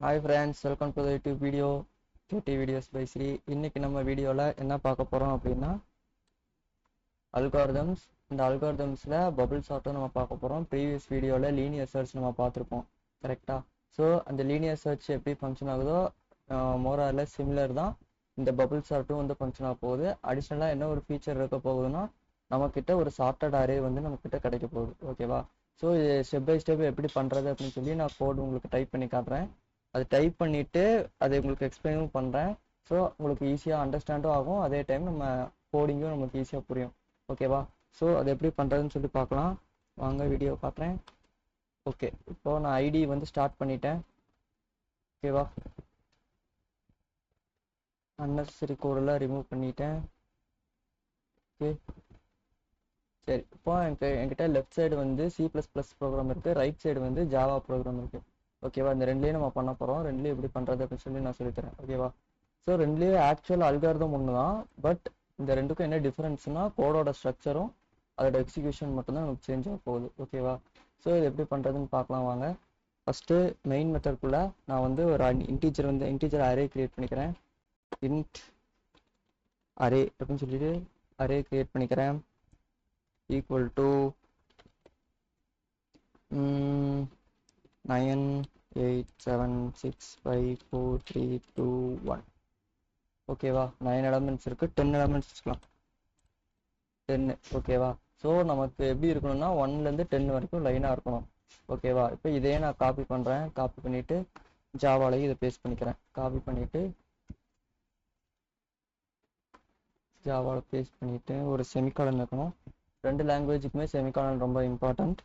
Hi friends, welcome to the YouTube video KT Videos by Sri. இன்னைக்கு நம்ம வீடியோல என்ன பார்க்க போறோம் அப்படின்னா algorithms. இந்த algorithmsல bubble sort நம்ம பார்க்க போறோம். ப்ரீவியஸ் வீடியோல linear search நம்ம பார்த்திருப்போம். கரெக்ட்டா? சோ அந்த linear search எப்படி ஃபங்க்ஷன் ஆகுதோ மோர் ஆர் லெஸ் சிமிலர் தான் இந்த bubble sortடும் வந்து ஃபங்க்ஷன் ஆக போகுது. அடிஷனலா என்ன ஒரு ஃபீச்சர் இருக்க போகுதுன்னா நமக்கிட்ட ஒரு சார்ட்டட் அரே வந்து நமக்கிட்ட கிடைக்க போகுது. ஓகேவா? ஸோ இது ஸ்டெப் பை ஸ்டெப் எப்படி பண்ணுறது அப்படின்னு சொல்லி நான் கோட் உங்களுக்கு டைப் பண்ணி காட்டுறேன். அது டைப் பண்ணிவிட்டு அதை உங்களுக்கு எக்ஸ்பிளைனும் பண்ணுறேன். ஸோ உங்களுக்கு ஈஸியாக அண்டர்ஸ்டாண்டும் ஆகும், அதே டைம் நம்ம கோடிங்கும் நமக்கு ஈஸியாக புரியும். ஓகேவா? ஸோ அது எப்படி பண்ணுறதுன்னு சொல்லி பார்க்கலாம். வாங்க வீடியோ பார்க்குறேன். ஓகே, இப்போ நான் ஐடி வந்து ஸ்டார்ட் பண்ணிட்டேன். ஓகேவா? அன்னெசரி கோடெல்லாம் ரிமூவ் பண்ணிட்டேன். ஓகே, சரி. இப்போ என்கிட்ட லெஃப்ட் சைடு வந்து C++ ப்ரோக்ராம் இருக்குது, ரைட் சைடு வந்து ஜாவா ப்ரோக்ராம் இருக்குது. ஓகேவா? இந்த ரெண்டுலேயும் நம்ம பண்ண போகிறோம். ரெண்டுலேயும் எப்படி பண்ணுறது அப்படின்னு சொல்லி நான் சொல்லித்தரேன். ஓகேவா? ஸோ ரெண்டுலேயும் ஆக்சுவல் அல்காரிதம் ஒன்று தான், பட் இந்த ரெண்டுக்கும் என்ன டிஃப்ரென்ஸ்னா கோடோட ஸ்ட்ரக்சரும் அதோட எக்ஸிக்யூஷன் மட்டும்தான் நமக்கு சேஞ்ச் ஆக போகுது. ஓகேவா? ஸோ இது எப்படி பண்ணுறதுன்னு பார்க்கலாம் வாங்க. ஃபஸ்ட்டு மெயின் மெத்தட்குள்ளே நான் வந்து ஒரு இன்டீஜர் அரே கிரியேட் பண்ணிக்கிறேன். இன்ட் அரே அப்படின்னு சொல்லிட்டு அரே கிரியேட் பண்ணிக்கிறேன். Equal to 9 8 7 6 5 4 3 2 1. ஓகேவா? 9 எலமெண்ட்ஸ் இருக்கு, 10 எலமெண்ட்ஸ் வச்சுக்கலாம். 10. ஓகேவா? ஸோ நமக்கு எப்படி இருக்கணும்னா 1லேருந்து 10 வரைக்கும் லைனாக இருக்கணும். ஓகேவா? இப்போ இதே நான் காப்பி பண்ணுறேன். காப்பி பண்ணிவிட்டு ஜாவாலையும் இதை பேஸ்ட் பண்ணிக்கிறேன். காப்பி பண்ணிவிட்டு ஜாவாவில் பேஸ்ட் பண்ணிவிட்டு ஒரு செமிகாலன் இருக்கணும். ரெண்டு லாங்குவேஜுக்குமே செமிகாலன் ரொம்ப இம்பார்ட்டண்ட்.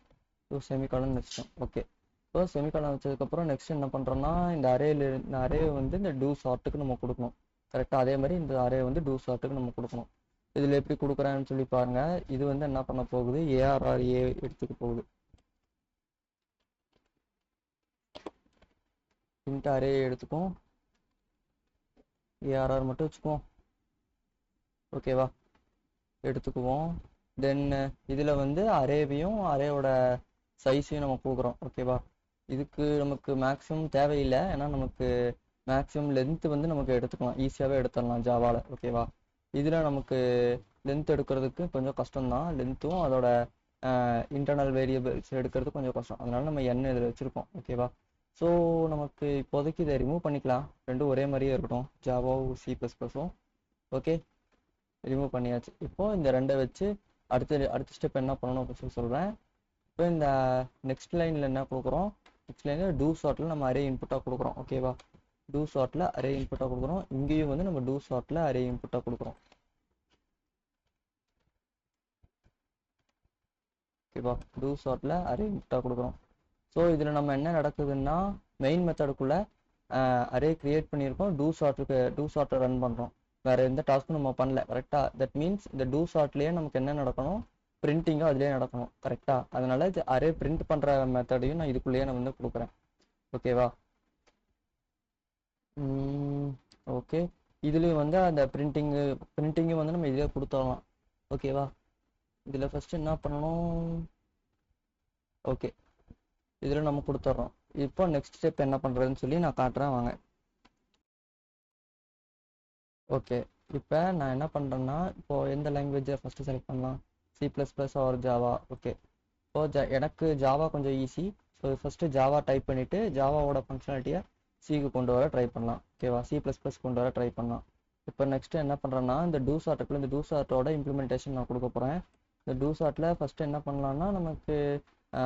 ஸோ செமிகாலன் வச்சிட்டோம். ஓகே, இப்போ செமிகாலன் வச்சதுக்கப்புறம் நெக்ஸ்ட் என்ன பண்ணுறோம்னா இந்த அரே வந்து இந்த டூ சார்ட்டுக்கு நம்ம கொடுக்கணும். கரெக்டாக அதே மாதிரி இந்த அரே வந்து டூ சார்ட்டுக்கு நம்ம கொடுக்கணும். இதில் எப்படி கொடுக்குறேன்னு சொல்லி பாருங்க. இது வந்து என்ன பண்ண போகுது, ARRA எடுத்துக்க போகுது. இன்ட் அரே எடுத்துக்கும், ARR மட்டும் வச்சுக்குவோம். ஓகேவா? எடுத்துக்குவோம். தென் இதில் வந்து அரேவையும் அரேவோட சைஸையும் நம்ம கொடுக்குறோம். ஓகேவா? இதுக்கு நமக்கு மேக்ஸிமம் தேவையில்லை, ஏன்னா நமக்கு மேக்ஸிமம் லென்த் வந்து நமக்கு எடுத்துக்கலாம், ஈஸியாகவே எடுத்துடலாம் ஜாவாவில். ஓகேவா? இதில் நமக்கு லென்த் எடுக்கிறதுக்கு கொஞ்சம் கஷ்டம்தான். லென்த்தும் அதோட இன்டர்னல் வேரியபிள்ஸ் எடுக்கிறது கொஞ்சம் கஷ்டம். அதனால நம்ம n இதில் வச்சுருக்கோம். ஓகேவா? ஸோ நமக்கு இப்போதைக்கு இதை ரிமூவ் பண்ணிக்கலாம். ரெண்டும் ஒரே மாதிரியே இருக்கட்டும், ஜாவாவும் C++ம். ஓகே, ரிமூவ் பண்ணியாச்சு. இப்போ இந்த ரெண்டை வச்சு அடுத்த ஸ்டெப் என்ன பண்ணணும் அப்படின்னு சொல்லி சொல்கிறேன். இப்போ இந்த நெக்ஸ்ட் லைனில் என்ன கொடுக்குறோம், நெக்ஸ்ட் லைனில் டூ ஷார்ட்டில் நம்ம அரே இன்புட்டாக கொடுக்குறோம். ஓகேவா? டூ ஷார்ட்டில் அரே இன்புட்டாக கொடுக்குறோம். இங்கேயும் வந்து நம்ம டூ ஷார்ட்டில் அரே இன்புட்டாக கொடுக்குறோம். ஓகேவா? டூ ஷார்ட்டில் அரே இன்புட்டாக கொடுக்குறோம். ஸோ இதில் நம்ம என்ன நடக்குதுன்னா மெயின் மெத்தடுக்குள்ளே அரே கிரியேட் பண்ணியிருக்கோம், டூ ஷார்ட்டை ரன் பண்ணுறோம். வேறு எந்த டாஸ்க்கும் நம்ம பண்ணல. கரெக்டாக? தட் மீன்ஸ் இந்த டூ ஷார்ட்லேயே நமக்கு என்ன நடக்கணும், பிரிண்டிங்கும் அதுலேயே நடக்கணும். கரெக்டாக? அதனால இது அரே பிரிண்ட் பண்ணுற மெத்தடையும் நான் இதுக்குள்ளேயே நான் வந்து கொடுக்குறேன். ஓகேவா? ஓகே, இதுலேயும் வந்து அந்த பிரிண்டிங்கு வந்து நம்ம இதிலே கொடுத்துடலாம். ஓகேவா? இதில் ஃபஸ்ட்டு என்ன பண்ணணும், ஓகே இதில் நம்ம கொடுத்துட்றோம். இப்போ நெக்ஸ்ட் ஸ்டெப் என்ன பண்ணுறதுன்னு சொல்லி நான் காட்டுறேன் வாங்க. ஓகே, இப்போ நான் என்ன பண்ணுறேன்னா இப்போது எந்த லாங்குவேஜை ஃபஸ்ட்டு செலக்ட் பண்ணலாம், C++ ஆர் ஜாவா. ஓகே, இப்போ எனக்கு ஜாவா கொஞ்சம் easy. So first Java type பண்ணிவிட்டு ஜாவாவோட ஃபங்க்ஷனாலிட்டியை சிக்கு கொண்டு வர ட்ரை பண்ணலாம். ஓகேவா? C++ கொண்டு வர ட்ரை பண்ணலாம். இப்போ நெக்ஸ்ட்டு என்ன பண்ணுறேன்னா இந்த டூ ஷார்ட்டுக்குள்ள இந்த டூ ஷார்ட்டோட இம்ப்ளிமெண்டேஷன் நான் கொடுக்க போகிறேன். இந்த டூ ஷார்ட்டில் ஃபஸ்ட்டு என்ன பண்ணலான்னா நமக்கு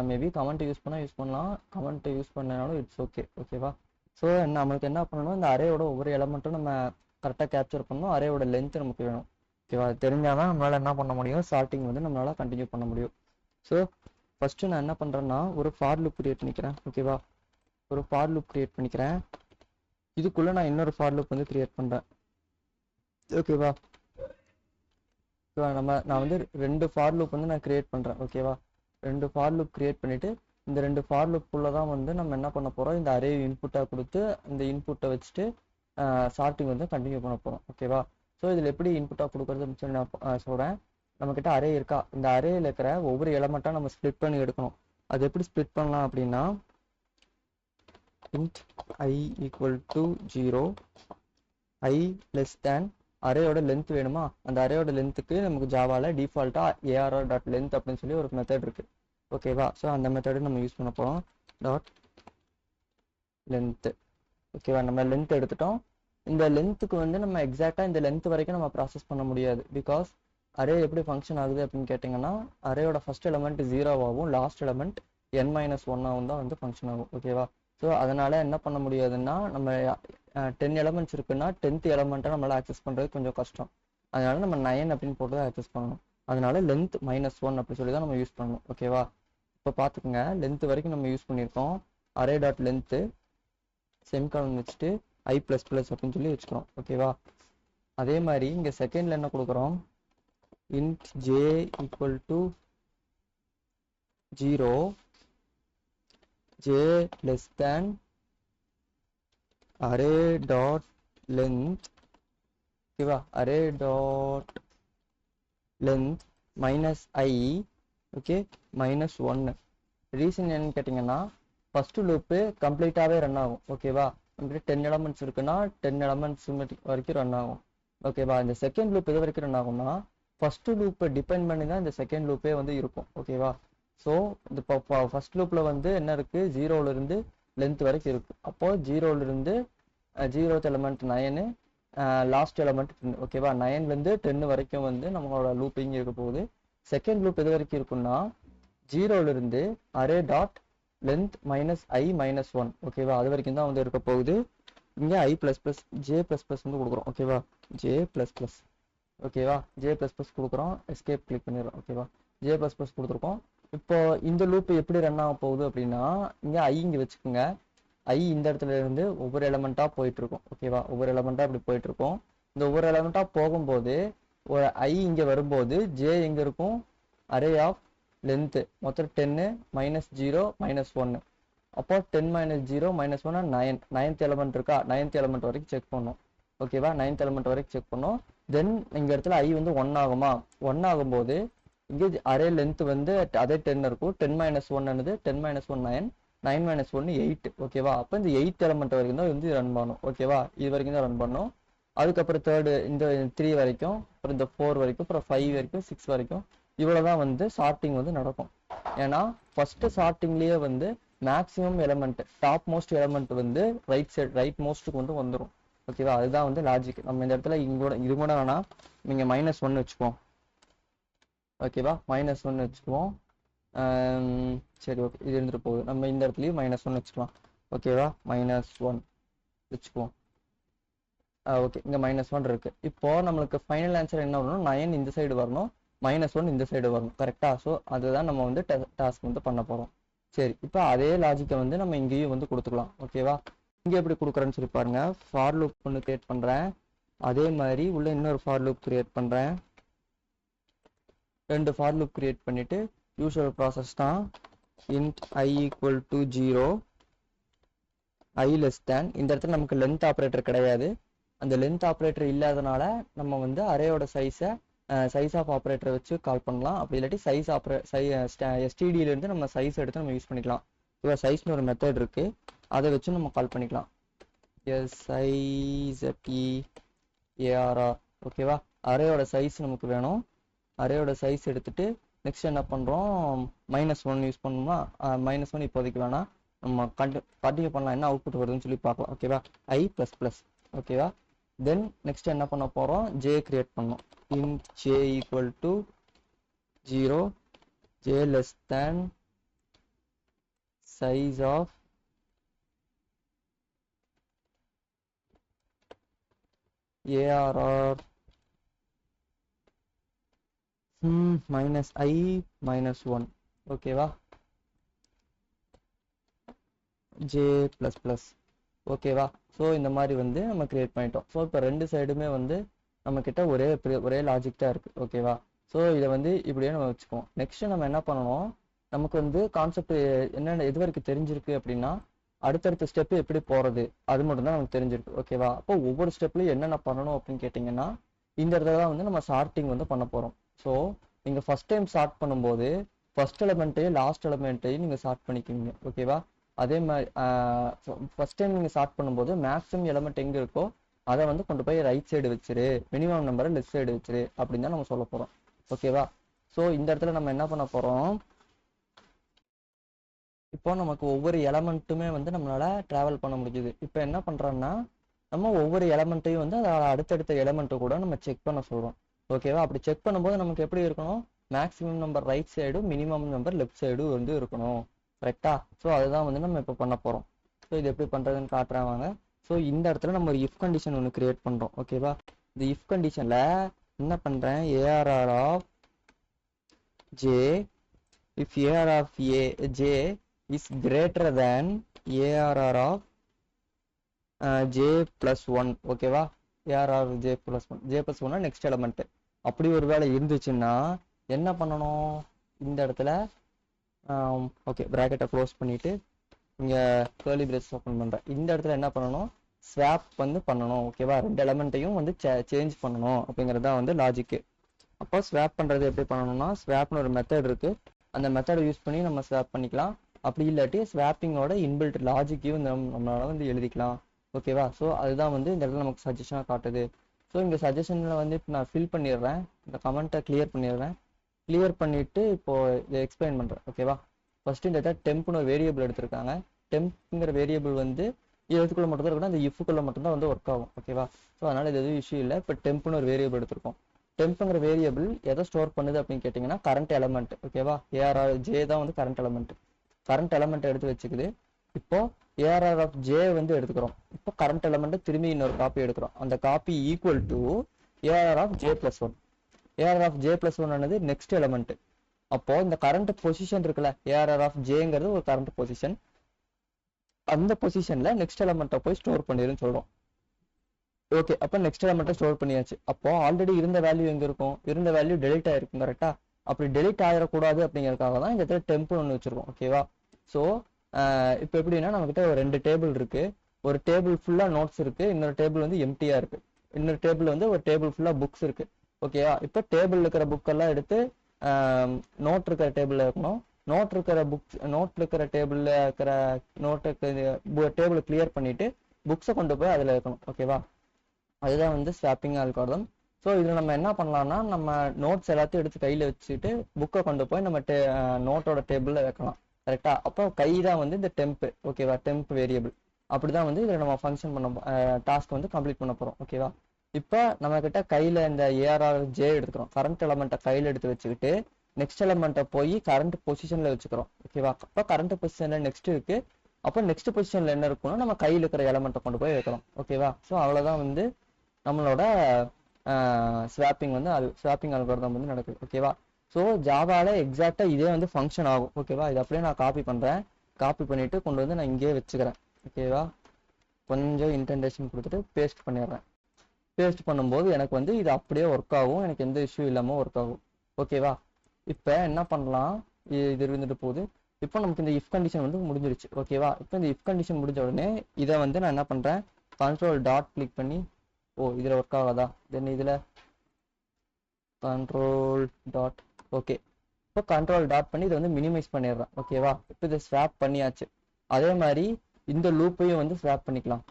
மேபி கமெண்ட் யூஸ் பண்ணலாம், கமெண்ட் யூஸ் பண்ணனாலும் இட்ஸ் ஓகே. ஓகேவா? ஸோ நம்மளுக்கு என்ன பண்ணணும், இந்த அரேயோட ஒவ்வொரு எலமெண்ட்டும் நம்ம கரெக்டாக கேப்சர் பண்ணணும். அரேயோட லென்த் நமக்கு வேணும். ஓகேவா? தெரிஞ்சால் தான் நம்மளால் என்ன பண்ண முடியும், சார்ட்டிங் வந்து நம்மளால் கண்டினியூ பண்ண முடியும். ஸோ ஃபஸ்ட்டு நான் என்ன பண்ணுறேன்னா ஒரு ஃபார் லூப் கிரியேட் பண்ணிக்கிறேன். ஓகேவா? ஒரு ஃபார் லூப் கிரியேட் பண்ணிக்கிறேன். இதுக்குள்ளே நான் இன்னொரு ஃபார் லூப் வந்து கிரியேட் பண்ணுறேன். ஓகேவா? நான் வந்து ரெண்டு ஃபார் லூப் வந்து நான் கிரியேட் பண்ணுறேன். ஓகேவா? ரெண்டு ஃபார் லூப் கிரியேட் பண்ணிவிட்டு இந்த ரெண்டு ஃபார் லூப்புக்குள்ளே தான் வந்து நம்ம என்ன பண்ண போகிறோம், இந்த அரே இன்புட்டாக கொடுத்து இந்த இன்புட்டை வச்சுட்டு சார்ட்டிங் வந்து கண்டினியூ பண்ண போகிறோம். ஓகேவா? ஸோ இதில் எப்படி இன்புட்டாக கொடுக்குறதுன்னு சொல்லி நான் சொல்கிறேன். நம்மக்கிட்ட அரே இருக்கா, இந்த அரேயில் இருக்கிற ஒவ்வொரு எலமெண்ட்டாக நம்ம ஸ்ப்ளிட் பண்ணி எடுக்கணும். அது எப்படி ஸ்ப்ளிட் பண்ணலாம் அப்படின்னா int i equal to 0, i less than அரேயோட லென்த் வேணுமா, அந்த அரேயோட லென்த்துக்கு நமக்கு ஜாவால டிஃபால்ட்டா arr டாட் லென்த் அப்படின்னு சொல்லி ஒரு மெத்தட் இருக்கு. ஓகேவா, ஸோ அந்த மெத்தடு நம்ம யூஸ் பண்ண போகிறோம். Dot length. ஓகேவா, நம்ம லென்த் எடுத்துட்டோம். இந்த லென்த்துக்கு வந்து நம்ம எக்ஸாக்டாக இந்த லென்த் வரைக்கும் நம்ம ப்ராசஸ் பண்ண முடியாது. பிகாஸ் அரே எப்படி ஃபங்க்ஷன் ஆகுது அப்படின்னு கேட்டிங்கன்னா, அரேயோட ஃபர்ஸ்ட் எலமெண்ட் 0வாகவும் லாஸ்ட் எலமெண்ட் n-1 தான் வந்து ஃபங்க்ஷன் ஆகும். ஓகேவா, ஸோ அதனால என்ன பண்ண முடியாதுன்னா, நம்ம 10 எலமெண்ட்ஸ் இருக்குன்னா 10th எலமெண்ட்டை நம்மளால் ஆக்சஸ் பண்ணுறது கொஞ்சம் கஷ்டம். அதனால நம்ம 9 அப்படின்னு போட்டு தான் ஆக்சஸ் பண்ணணும். அதனால லென்த் -1 அப்படி சொல்லி தான் நம்ம யூஸ் பண்ணணும். ஓகேவா, இப்போ பார்த்துக்குங்க, லென்த் வரைக்கும் நம்ம யூஸ் பண்ணியிருக்கோம். அரே டாட் லென்த்து செமிகாலன் வச்சுட்டு i++ அப்படின்னு சொல்லி வச்சுக்கிறோம். ஓகேவா, அதே மாதிரி இங்கே செகண்ட்ல என்ன கொடுக்குறோம், int j equal to 0, j less than array dot length. ஓகேவா, array dot length minus i, okay, -1. Reason என்னன்னு கேட்டிங்கன்னா, ஃபர்ஸ்ட் லூப்பு கம்ப்ளீட்டாகவே ரன் ஆகும். ஓகேவா, நம்மகிட்ட 10 எலமெண்ட்ஸ் இருக்குன்னா 10 எலமெண்ட்ஸ் வரைக்கும் ரன் ஆகும். ஓகேவா, இந்த செகண்ட் லூப் எது வரைக்கும் ரன் ஆகும்னா, ஃபர்ஸ்ட் லூப்பை டிபெண்ட் பண்ணி தான் இந்த செகண்ட் லூப்பே வந்து இருக்கும். ஓகேவா, ஸோ இந்த ஃபர்ஸ்ட் லூப்பில் வந்து என்ன இருக்குது, 0லேருந்து லென்த் வரைக்கும் இருக்குது. அப்போது 0லேருந்து 0th எலமெண்ட் 9, லாஸ்ட் எலமெண்ட் 10. ஓகேவா, 9லேருந்து 10 வரைக்கும் வந்து நம்மளோட லூப்பிங் இருக்க போகுது. செகண்ட் லூப் எது வரைக்கும் இருக்குன்னா, 0லேருந்து அரே டாட் லென்த் -i-1. ஓகேவா, அது வரைக்கும் தான் வந்து இருக்க போகுது. இங்கே i++ j++ வந்து கொடுக்குறோம். ஓகேவா, j++. ஓகேவா, j++ கொடுக்குறோம், எஸ்கேப் கிளிக் பண்ணிடுறோம். ஓகேவா, j++ கொடுத்துருக்கோம். இப்போ இந்த லூப் எப்படி ரன் ஆக போகுது அப்படின்னா, இங்கே i இங்கே வச்சுக்கோங்க. i இந்த இடத்துல இருந்து ஒவ்வொரு எலமெண்ட்டாக போயிட்டு இருக்கும். ஓகேவா, ஒவ்வொரு எலமெண்ட்டாக இப்படி போயிட்டு இருக்கும். இந்த ஒவ்வொரு எலமெண்ட்டாக போகும்போது ஒரு i இங்கே வரும்போது j எங்கே இருக்கும், அரே ஆஃப் லென்த்து மொத்தம் 10 -0 -1. அப்போ 10 -0 -1 9th எலமெண்ட் இருக்கா, 9th எலமெண்ட் வரைக்கும் செக் பண்ணோம். ஓகேவா, 9th எலமெண்ட் வரைக்கும் செக் பண்ணோம். தென் இந்த இடத்துல i வந்து 1 ஆகுமா, 1 ஆகும்போது இங்கே அரே லென்த் வந்து அதே 10 இருக்கும். 10 -1 என்னது, 10 -1 9, 9 -1 8. ஓகேவா, அப்போ இந்த 8th எலமெண்ட் வரைக்கும் தான் வந்து ரன் பண்ணும். ஓகேவா, இது வரைக்கும் தான் ரன் பண்ணும். அதுக்கப்புறம் தேர்டு இந்த 3 வரைக்கும், அப்புறம் இந்த 4 வரைக்கும், அப்புறம் 5 வரைக்கும், 6 வரைக்கும், இவ்வளோதான் வந்து சார்ட்டிங் வந்து நடக்கும். ஏன்னா ஃபர்ஸ்ட் சார்ட்டிங்லேயே வந்து maximum element, top most element வந்து ரைட் மோஸ்ட்டுக்கு வந்து வந்துடும். ஓகேவா, அதுதான் வந்து லாஜிக். நம்ம இந்த இடத்துல இது கூட வேணா நீங்கள் -1 வச்சுக்குவோம். ஓகேவா, -1 வச்சுக்குவோம். சரி, ஓகே, இது இருந்துட்டு போகுது. நம்ம இந்த இடத்துலையும் -1 வச்சுக்கலாம். ஓகேவா, -1 வச்சுக்குவோம். ஓகே, இங்கே -1 இருக்கு. இப்போ நம்மளுக்கு ஃபைனல் ஆன்சர் என்ன வரணும், 9 இந்த சைடு வரணும், -1 இந்த சைடு வரணும். கரெக்டா, ஸோ அதுதான் நம்ம வந்து டாஸ்க் வந்து பண்ண போகிறோம். சரி, இப்போ அதே லாஜிக்கை வந்து நம்ம இங்கேயும் வந்து கொடுத்துக்கலாம். ஓகேவா, இங்கே எப்படி கொடுக்குறேன்னு சொல்லி பாருங்க. ஃபார் லூப் ஒன்று கிரியேட் பண்ணுறேன். அதே மாதிரி உள்ள இன்னொரு ஃபார் லூப் கிரியேட் பண்ணுறேன். 2 ஃபார் லூப் கிரியேட் பண்ணிட்டு யூஷுவல் ப்ராசஸ் தான். int i equal to 0, i less than, இந்த இடத்துல நமக்கு லென்த் ஆப்ரேட்டர் கிடையாது. அந்த லென்த் ஆப்ரேட்டர் இல்லாதனால நம்ம வந்து அரேயோட சைஸ் ஆஃப் ஆப்ரேட்டரை வச்சு கால் பண்ணலாம். அப்படி இல்லாட்டி stdலேருந்து நம்ம சைஸ் எடுத்து நம்ம யூஸ் பண்ணிக்கலாம். இப்போ சைஸ்னு ஒரு மெத்தட் இருக்கு, அதை வச்சு நம்ம கால் பண்ணிக்கலாம். sizearr. ஓகேவா, அரேயோட சைஸ் நமக்கு வேணும். அரேயோட சைஸ் எடுத்துட்டு நெக்ஸ்ட் என்ன பண்ணுறோம், -1 யூஸ் பண்ணோம்னா, -1 இப்போதைக்கு வேணாம், நம்ம கண்டினியூ பண்ணலாம், என்ன அவுட்புட் வருதுன்னு சொல்லி பார்க்கலாம். ஓகேவா, i++. ஓகேவா, தென் நெக்ஸ்ட் என்ன பண்ண போகிறோம், j கிரியேட் பண்ணோம். int j equal to 0, j less than size of arr -i-1. ஓகேவா, j++. ஓகேவா, ஸோ இந்த மாதிரி வந்து நம்ம கிரியேட் பண்ணிட்டோம். ஸோ இப்போ 2 சைடுமே வந்து நம்ம கிட்ட ஒரே லாஜிக் தான் இருக்கு. ஓகேவா, ஸோ இதை வந்து இப்படியே நம்ம வச்சுக்குவோம். நெக்ஸ்ட் நம்ம என்ன பண்ணணும், நமக்கு வந்து கான்செப்ட் என்னென்ன எது வரைக்கும் தெரிஞ்சிருக்கு அப்படின்னா, அடுத்தடுத்த ஸ்டெப் எப்படி போறது அது மட்டும் தான் நமக்கு தெரிஞ்சிருக்கு. ஓகேவா, அப்போ ஒவ்வொரு ஸ்டெப்லையும் என்னென்ன பண்ணணும் அப்படின்னு கேட்டிங்கன்னா, இந்த இடத்துல தான் வந்து நம்ம சார்ட்டிங் வந்து பண்ண போறோம். ஸோ நீங்க ஃபர்ஸ்ட் டைம் ஸ்டார்ட் பண்ணும்போது ஃபர்ஸ்ட் எலமெண்ட்டையும் லாஸ்ட் எலமெண்ட்டையும் நீங்க ஸ்டார்ட் பண்ணிக்குவீங்க. ஓகேவா, அதே மாதிரி ஃபர்ஸ்ட் டைம் நீங்கள் ஸ்டார்ட் பண்ணும்போது மேக்ஸிமம் எலமெண்ட் எங்கே இருக்கோ அதை வந்து கொண்டு போய் ரைட் சைடு வச்சிரு, மினிமம் நம்பரை லெஃப்ட் சைடு வச்சிரு அப்படின்னு தான் நம்ம சொல்ல போகிறோம். ஓகேவா? ஸோ இந்த இடத்துல நம்ம என்ன பண்ண போகிறோம், இப்போ நமக்கு ஒவ்வொரு எலமெண்ட்டுமே வந்து நம்மளால டிராவல் பண்ண முடியுது. இப்போ என்ன பண்ணுறோம்னா நம்ம ஒவ்வொரு எலமெண்ட்டையும் வந்து அதை அடுத்தடுத்த எலமெண்ட்டு கூட நம்ம செக் பண்ண சொல்கிறோம். ஓகேவா? அப்படி செக் பண்ணும்போது நமக்கு எப்படி இருக்கணும், மேக்ஸிமம் நம்பர் ரைட் சைடும் மினிமம் நம்பர் லெஃப்ட் சைடும் வந்து இருக்கணும். கரெக்டா? ஸோ அதுதான் வந்து நம்ம இப்போ பண்ண போகிறோம். ஸோ இது எப்படி பண்ணுறதுன்னு காட்டுறேன் வாங்க. ஸோ இந்த இடத்துல நம்ம ஒரு இஃப் கண்டிஷன் ஒன்று கிரியேட் பண்ணுறோம். ஓகேவா? இந்த இஃப் கண்டிஷனில் என்ன பண்ணுறேன், ARR of J if AR of J is greater than ARR of J plus one. ஓகேவா? ARR J plus one, J plus ஒன்னா நெக்ஸ்ட் எலமெண்ட். அப்படி ஒரு வேலை இருந்துச்சுன்னா என்ன பண்ணணும், இந்த இடத்துல ஓகே ப்ராக்கெட்டை க்ளோஸ் பண்ணிட்டு இங்கே கேர்லி பிரேஸ் ஓப்பன் பண்ணுறேன். இந்த இடத்துல என்ன பண்ணணும், ஸ்வாப் வந்து பண்ணணும். ஓகேவா? ரெண்டு எலமெண்ட்டையும் வந்து சேஞ்ச் பண்ணணும் அப்படிங்கிறது தான் வந்து லாஜிக்கு. அப்போ ஸ்வாப் பண்ணுறது எப்படி பண்ணணும்னா, ஸ்வாப்னு ஒரு மெத்தட் இருக்குது, அந்த மெத்தடை யூஸ் பண்ணி நம்ம ஸ்வாப் பண்ணிக்கலாம். அப்படி இல்லாட்டி ஸ்வாப்பிங்கோட இன்பில்ட் லாஜிக்கையும் நம்மளால வந்து எழுதிக்கலாம். ஓகேவா? ஸோ அதுதான் வந்து இந்த இடத்துல நமக்கு சஜஷனாக காட்டுது. ஸோ இங்கே சஜஷனில் வந்து இப்போ நான் ஃபில் பண்ணிடுறேன், இந்த கமெண்ட்டை கிளியர் பண்ணிடுறேன். கிளியர் பண்ணிவிட்டு இப்போது இதை எக்ஸ்பிளைன் பண்ணுறேன். ஓகேவா? ஃபஸ்ட்டு இந்த இடத்துல டெம்ப்னு ஒரு வேரியபிள் எடுத்திருக்காங்க. டெம்ப்ங்கிற வேரியபிள் வந்து இதுக்குள்ளே மட்டும் தான் இருக்கணும், அந்த இஃப்குள்ளே மட்டும்தான் வந்து ஒர்க் ஆகும். ஓகேவா? ஸோ அதனால் இது எதுவும் இஷ்யூ இல்லை. இப்போ டெம்ப்னு ஒரு வேரியபிள் எடுத்திருக்கோம். டெம்ப்ங்கிற வேரியபிள் எதை ஸ்டோர் பண்ணுது அப்படின்னு கேட்டிங்கன்னா கரண்ட் எலமெண்ட். ஓகேவா? ஏஆர்ஆர் ஜே தான் வந்து கரண்ட் எலமெண்ட். கரண்ட் எலமெண்ட் எடுத்து வச்சுக்குது. இப்போ ஏஆர்ஆர் ஆஃப் ஜே வந்து எடுத்துக்கிறோம். இப்போ கரண்ட் எலமெண்ட் திரும்பி இன்னொரு காப்பி எடுக்கிறோம். அந்த copy equal to A R R of J plus one. A R R of J plus one ஆனது நெக்ஸ்ட் எலமெண்ட். அப்போ இந்த கரண்ட் பொசிஷன் இருக்குல்ல, ஏஆர்ஆர் ஆஃப் ஜேங்கிறது ஒரு கரண்ட் பொசிஷன், அந்த பொசிஷன்ல நெக்ஸ்ட் எலமெண்ட்டை போய் ஸ்டோர் பண்ணிருன்னு சொல்றோம். ஓகே, அப்போ நெக்ஸ்ட் எலமெண்ட்டை ஸ்டோர் பண்ணியாச்சு. அப்போ ஆல்ரெடி இருந்த வேல்யூ எங்க இருக்கும், இருந்த வேல்யூ டெலிட் ஆயிருக்கும். கரெக்டா? அப்படி டெலிட் ஆகிடக்கூடாது அப்படிங்கிறதுக்காக தான் இந்த இடத்துல டெம்ப் ஒன்று வச்சிருக்கோம். ஓகேவா? ஸோ இப்போ எப்படின்னா நம்மகிட்ட ஒரு ரெண்டு டேபிள் இருக்கு. ஒரு டேபிள் ஃபுல்லா நோட்ஸ் இருக்கு, இன்னொரு டேபிள் வந்து எம்டியா இருக்கு. இன்னொரு டேபிள் வந்து ஒரு டேபிள் ஃபுல்லா புக்ஸ் இருக்கு. ஓகேவா? இப்போ டேபிள் இருக்கிற புக்கெல்லாம் எடுத்து நோட் இருக்கிற டேபிள்ல இருக்கணும். நோட் இருக்கிற புக்ஸ், நோட் இருக்கிற டேபிள்ல இருக்கிற நோட்டுக்கு டேபிள் கிளியர் பண்ணிட்டு புக்ஸை கொண்டு போய் அதில் இருக்கணும். ஓகேவா? அதுதான் வந்து ஸ்வாப்பிங் அல்காரிதம். ஸோ இதில் நம்ம என்ன பண்ணலாம்னா, நம்ம நோட்ஸ் எல்லாத்தையும் எடுத்து கையில் வச்சுட்டு புக்கை கொண்டு போய் நம்ம நோட்டோட டேபிளில் வைக்கலாம். கரெக்டா? அப்போ கை தான் வந்து இந்த டெம்ப். ஓகேவா? Temp variable. அப்படிதான் வந்து இதில் நம்ம ஃபங்க்ஷன் பண்ண டாஸ்க் வந்து கம்ப்ளீட் பண்ண போகிறோம். ஓகேவா? இப்போ நம்ம கிட்ட கையில் இந்த ஏஆர்ஆர் ஜே எடுத்துக்கிறோம். கரண்ட் எலமெண்ட்டை கையில் எடுத்து வச்சுக்கிட்டு நெக்ஸ்ட் எலமெண்ட்டை போய் கரண்ட் பொசிஷனில் வச்சுக்கிறோம். ஓகேவா? அப்போ கரண்ட் பொசிஷனில் நெக்ஸ்ட் இருக்கு. அப்போ நெக்ஸ்ட் பொசிஷனில் என்ன இருக்குன்னா நம்ம கையில் இருக்கிற எலமெண்ட்டை கொண்டு போய் வைக்கிறோம். ஓகேவா? ஸோ அவ்வளோதான் வந்து நம்மளோட ஸ்வாப்பிங் வந்து ஸ்வாப்பிங் அல்காரிதம் வந்து நடக்குது. ஓகேவா? ஸோ ஜாவால எக்ஸாக்டா இதே வந்து ஃபங்க்ஷன் ஆகும். ஓகேவா? இது அப்படியே நான் காப்பி பண்றேன். காப்பி பண்ணிட்டு கொண்டு வந்து நான் இங்கேயே வச்சுக்கிறேன். ஓகேவா? கொஞ்சம் இன்டென்டேஷன் கொடுத்துட்டு பேஸ்ட் பண்ணிடுறேன். பேஸ்ட் பண்ணும்போது எனக்கு வந்து இது அப்படியே ஒர்க் ஆகும், எனக்கு எந்த இஷ்யூ இல்லாமல் ஒர்க் ஆகும். ஓகேவா? இப்போ என்ன பண்ணலாம், இது இருந்துட்டு போகுது. இப்போ நமக்கு இந்த இஃப் கண்டிஷன் வந்து முடிஞ்சிருச்சு. ஓகேவா? இப்போ இந்த இஃப் கண்டிஷன் முடிஞ்ச உடனே இதை வந்து நான் என்ன பண்றேன், கண்ட்ரோல் டாட் கிளிக் பண்ணி, ஓ இதில் ஒர்க் ஆகாதா, தென் இதில் கண்ட்ரோல் டாட், ஓகே. இப்போ கண்ட்ரோல் டாட் பண்ணி இதை வந்து மினிமைஸ் பண்ணிடுறேன். ஓகேவா? இப்போ இதை ஸ்வாப் பண்ணியாச்சு. அதே மாதிரி இந்த லூப்பையும் வந்து ஸ்வாப் பண்ணிக்கலாம்.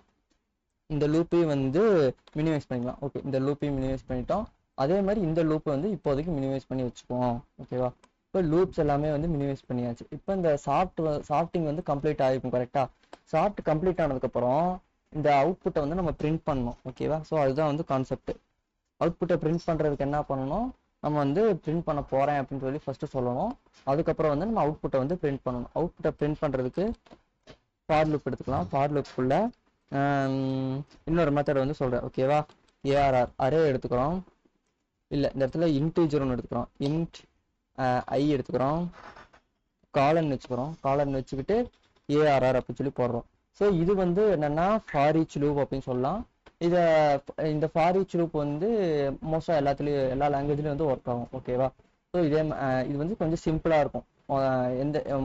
இந்த லூப்பையும் வந்து மினிமைஸ் பண்ணிக்கலாம். ஓகே, இந்த லூப்பையும் மினிமைஸ் பண்ணிட்டோம். அதே மாதிரி இந்த லூப்பை வந்து இப்போதைக்கு மினிமைஸ் பண்ணி வச்சுக்குவோம். ஓகேவா? இப்போ லூப்ஸ் எல்லாமே வந்து மினிமைஸ் பண்ணியாச்சு. இப்போ இந்த சாஃப்டிங் வந்து கம்ப்ளீட் ஆகிருக்கும். கரெக்டா? சாஃப்ட் கம்ப்ளீட் ஆனதுக்கப்புறம் இந்த அவுட்புட்டை வந்து நம்ம பிரிண்ட் பண்ணணும். ஓகேவா? ஸோ அதுதான் வந்து கான்செப்ட். அவுட்புட்டை பிரிண்ட் பண்ணுறதுக்கு என்ன பண்ணணும், நம்ம வந்து பிரிண்ட் பண்ண போகிறேன் அப்படின்னு சொல்லி ஃபஸ்ட்டு சொல்லணும். அதுக்கப்புறம் வந்து நம்ம அவுட்புட்டை வந்து பிரிண்ட் பண்ணணும். அவுட்புட்டை பிரிண்ட் பண்ணுறதுக்கு ஃபார் லூப் எடுத்துக்கலாம். ஃபார் லூப்புக்குள்ள இன்னொரு மெத்தட் வந்து சொல்கிறேன். ஓகேவா? ஏஆர்ஆர் அரே எடுத்துக்கிறோம். இல்லை, இந்த இடத்துல இன்டீஜர் ஒன்று எடுத்துக்கிறோம். இன்ட் ஐ எடுத்துக்கிறோம். காலன் வச்சுக்கிறோம். காலன் வச்சுக்கிட்டு ஏஆர்ஆர் அப்படின்னு சொல்லி போடுறோம். ஸோ இது வந்து என்னென்னா ஃபார் ஈச் லூப் அப்படின்னு சொல்லலாம். இந்த ஃபார் ஈச் லூப் வந்து மோஸ்ட்டாக எல்லா லாங்குவேஜ்லையும் வந்து ஒர்க் ஆகும். ஓகேவா? ஸோ இது வந்து கொஞ்சம் சிம்பிளாக இருக்கும்.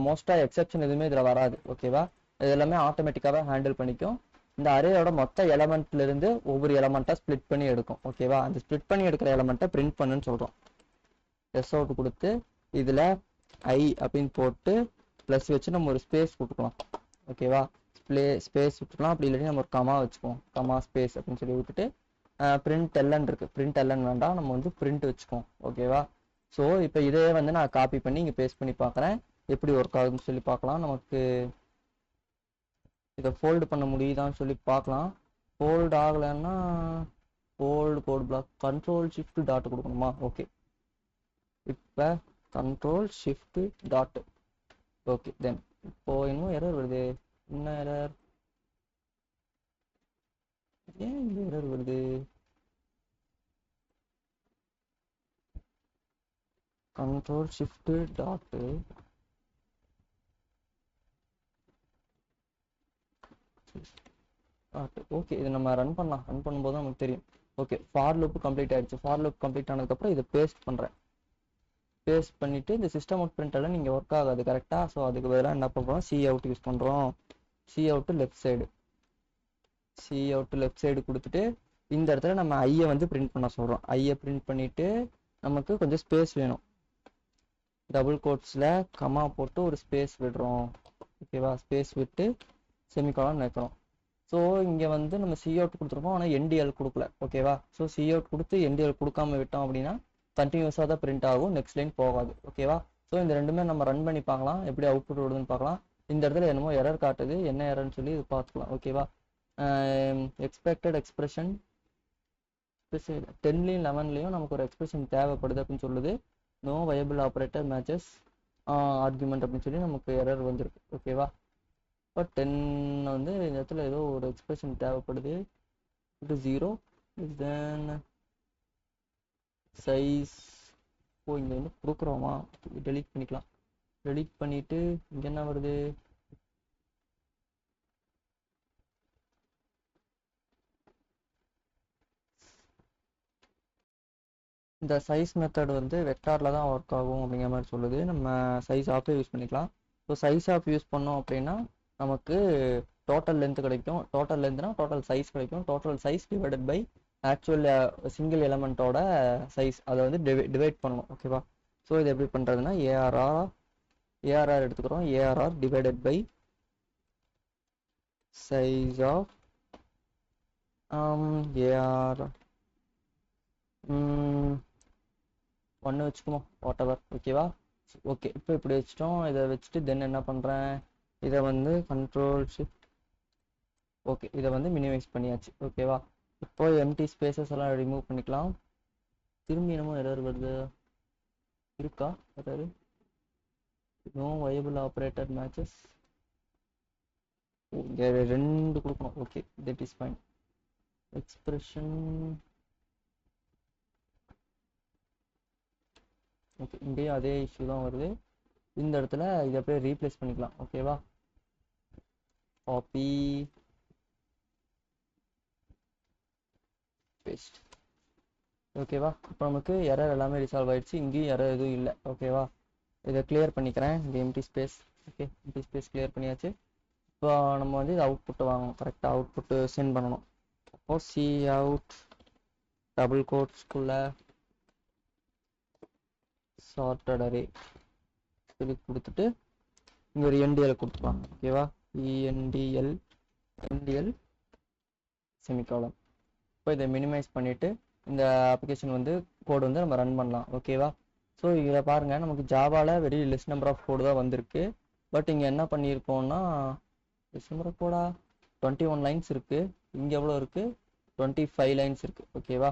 மோஸ்ட்டாக எக்ஸெப்ஷன் எதுவுமே இதில் வராது. ஓகேவா? இது எல்லாமே ஆட்டோமேட்டிக்காகவே ஹேண்டில் பண்ணிக்கும். இந்த அரேயோட மொத்த எலமெண்ட்ல இருந்து ஒவ்வொரு எலமெண்ட்டா ஸ்பிளிட் பண்ணி எடுக்கும். ஓகேவா? அந்த ஸ்பிளிட் பண்ணி எடுக்கிற எலமெண்ட்டை பிரிண்ட் பண்ணுன்னு சொல்றோம். எஸ் அவுட் கொடுத்து இதுல ஐ அப்படின்னு போட்டு பிளஸ் வச்சு நம்ம ஒரு ஸ்பேஸ் கொடுக்கலாம். ஓகேவா. ஸ்பேஸ் விட்டுக்கலாம், அப்படி இல்லாட்டி நம்ம ஒரு கமா வச்சுக்குவோம், கமா ஸ்பேஸ் அப்படின்னு சொல்லி விட்டுட்டு பிரிண்ட் எல்என் இருக்கு, பிரிண்ட் எல்என் வேண்டாம், நம்ம வந்து பிரிண்ட் வச்சுக்குவோம். ஓகேவா. ஸோ இப்போ இதே வந்து நான் காப்பி பண்ணி இங்கே பேஸ்ட் பண்ணி பார்க்குறேன், எப்படி ஒர்க் ஆகுதுன்னு சொல்லி பார்க்கலாம். நமக்கு இதை ஃபோல்டு பண்ண முடியுதான்னு சொல்லி பார்க்கலாம். ஃபோல்டு ஆகலைன்னா fold code block control shift dot கொடுக்கணுமா. ஓகே, இப்போ control shift dot. Okay then இப்போ இன்னும் எரர் வருது. என்ன எரர்? ஏன் இந்த எரர் வருது? கண்ட்ரோல் ஷிஃப்ட் டாட் ஓகே, இது நம்ம ரன் பண்ணலாம். ரன் பண்ணும்போது நமக்கு தெரியும். ஓகே, ஃபார் லூப் கம்ப்ளீட் ஆயிடுச்சு. ஃபார் லூப் கம்ப்ளீட் ஆனதுக்கப்புறம் இதை பேஸ்ட் பண்ணுறேன். பேஸ்ட் பண்ணிவிட்டு இந்த சிஸ்டம் அவுட் பிரிண்டெல்லாம் நீங்கள் ஒர்க் ஆகாது கரெக்டாக. ஸோ அதுக்கு பதிலாக என்ன பண்ணுறோம், சி அவுட் யூஸ் பண்ணுறோம். C out left side, C out left side கொடுத்துட்டு இந்த இடத்துல நம்ம ஐயை வந்து பிரிண்ட் பண்ண சொல்கிறோம். ஐயை பிரிண்ட் பண்ணிவிட்டு நமக்கு கொஞ்சம் ஸ்பேஸ் வேணும். டபுள் கோட்ஸில் கமா போட்டு ஒரு ஸ்பேஸ் விடுறோம். ஓகேவா, ஸ்பேஸ் விட்டு செமிகாலன் வைக்கிறோம். ஸோ இங்கே வந்து நம்ம சி அவுட் கொடுத்துருக்கோம், ஆனால் என்டிஎல் கொடுக்கல. ஓகேவா. ஸோ சி அவுட் கொடுத்து என்டிஎல் கொடுக்காம விட்டோம் அப்படின்னா கண்டினியூஸாக தான் பிரிண்ட் ஆகும், நெக்ஸ்ட் லைன் போகாது. ஓகேவா. ஸோ இந்த ரெண்டுமே நம்ம ரன் பண்ணி பார்க்கலாம், எப்படி அவுட்புட் வருதுன்னு பார்க்கலாம். இந்த இடத்துல என்னமோ எரர் காட்டுது, என்ன எரர்னு சொல்லி இது பார்த்துக்கலாம். ஓகேவா. எக்ஸ்பெக்டட் எக்ஸ்பிரஷன் 10லையும் 11லையும் நமக்கு ஒரு எக்ஸ்பிரஷன் தேவைப்படுது அப்படின்னு சொல்லுது. No viable operator matches argument அப்படின்னு சொல்லி நமக்கு எரர் வந்திருக்கு. ஓகேவா. இப்போ 10 வந்து இந்த இடத்துல ஏதோ ஒரு எக்ஸ்பிரஷன் தேவைப்படுது. இது 0 தென் சைஸ். ஓ, இங்கே வந்து கொடுக்குறோமா, டெலீட் பண்ணிக்கலாம். டெலீட் பண்ணிவிட்டு இங்கே என்ன வருது, இந்த சைஸ் மெத்தட் வந்து வெக்டாரில் தான் ஒர்க் ஆகும் அப்படிங்கிற மாதிரி சொல்லுது. நம்ம சைஸ் ஆஃபே யூஸ் பண்ணிக்கலாம். ஸோ சைஸ் ஆஃப் யூஸ் பண்ணோம் அப்படின்னா நமக்கு டோட்டல் லென்த் கிடைக்கும். டோட்டல் லென்த்னா டோட்டல் சைஸ் கிடைக்கும். Total size divided by actual single எலமெண்ட்டோட சைஸ், அதை வந்து டிவைட் பண்ணணும். ஓகேவா. ஸோ இது எப்படி பண்ணுறதுன்னா ஏஆர்ஆர் எடுத்துக்கிறோம். ARR divided by size of AR 1 வச்சுக்குமோ, வாட் எவர். ஓகேவா. ஓகே, இப்போ இப்படி வச்சுட்டோம். இதை வச்சுட்டு தென் என்ன பண்ணுறேன், இதை வந்து கண்ட்ரோல் ஷிஃப்ட். ஓகே, இதை வந்து மினிமைஸ் பண்ணியாச்சு. ஓகேவா. இப்போ எம்டி ஸ்பேசஸ் எல்லாம் ரிமூவ் பண்ணிக்கலாம். திரும்பி என்னமோ எரர் வருது, இருக்கா error? No viable operator matches. இங்கே 2 கொடுக்கணும். Okay, that is fine. Expression. Okay, இங்கேயும் அதே இஷ்யூ தான் வருது. இந்த இடத்துல இதை அப்படியே ரீப்ளேஸ் பண்ணிக்கலாம். ஓகேவா. Copy paste. ஓகேவா. இப்போ நமக்கு எரர் எல்லாமே ரிசால்வ் ஆயிடுச்சு, இங்கேயும் எரர் எதுவும் இல்லை. ஓகேவா. இதை கிளியர் பண்ணிக்கிறேன், இந்த empty space. Okay, empty space clear பண்ணியாச்சு. இப்போ நம்ம வந்து இது அவுட்புட்டை வாங்கணும், கரெக்டாக அவுட்புட்டு சென்ட் பண்ணணும். அப்போ சி அவுட் டபுள் கோட்ஸ்குள்ள சார்ட்டட் அரே சொல்லி கொடுத்துட்டு இங்கே ஒரு என்டிஎல் கொடுத்துக்கலாம். ஓகேவா. Endl semicolon. இப்போ இதை மினிமைஸ் பண்ணிவிட்டு இந்த அப்ளிகேஷன் வந்து கோடு வந்து நம்ம ரன் பண்ணலாம். ஓகேவா. ஸோ இதில் பாருங்கள், நமக்கு ஜாவாவில் very less number of code தான் வந்திருக்கு. பட் இங்கே என்ன பண்ணியிருக்கோம்னா, less number of Kota 21 lines இருக்குது. இங்கே எவ்வளோ இருக்குது, 25 லைன்ஸ் இருக்குது. ஓகேவா.